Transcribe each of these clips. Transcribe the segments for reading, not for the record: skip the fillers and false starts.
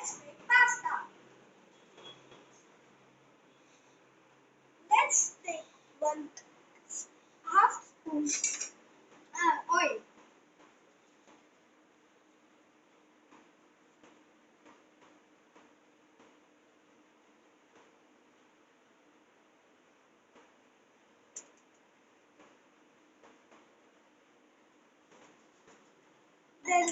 Let's make pasta. Let's take 1/2 spoon oil. Then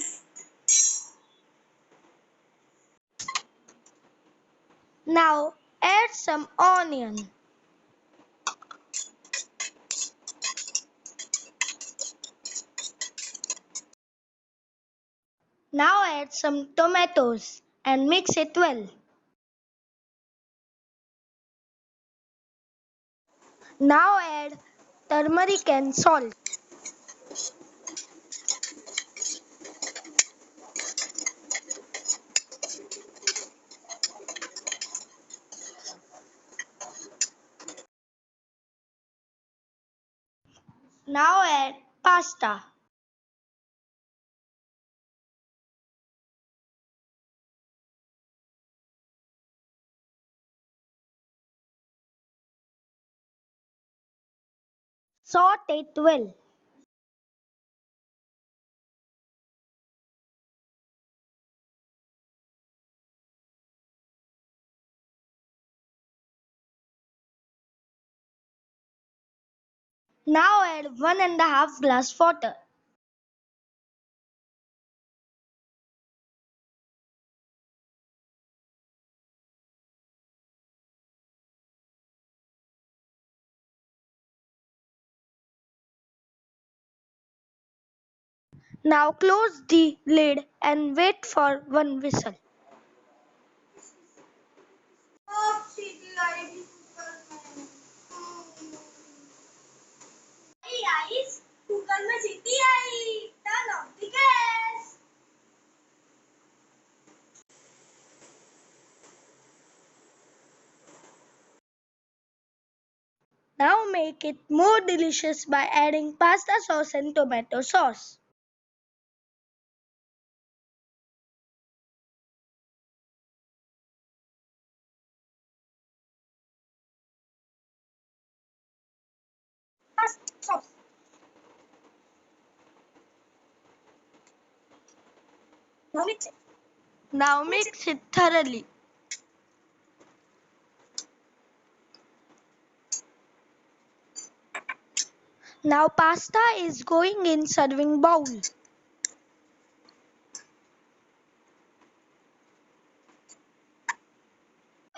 Now add some onion. Now add some tomatoes and mix it well. Now add turmeric and salt. Now add pasta. Saute it well. Now add 1½ glass water. Now close the lid and wait for 1 whistle. guys, cooker में सीटी आई. Turn off the gas. Now make it more delicious by adding pasta sauce and tomato sauce. Sauce. Now mix it. Now mix it thoroughly. Now pasta is going in serving bowl.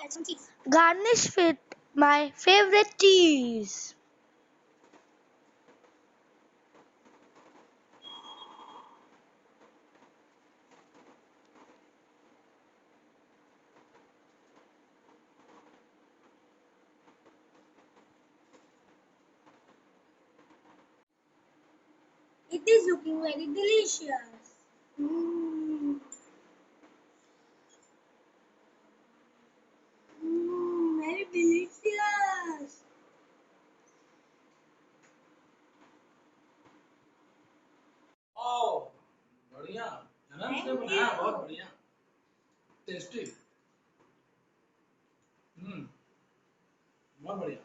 Add some cheese. Garnish with my favorite cheese. It is looking very delicious. Very delicious. ओ बढ़िया है ना उसने बनाया बहुत बढ़िया tasty बहुत बढ़िया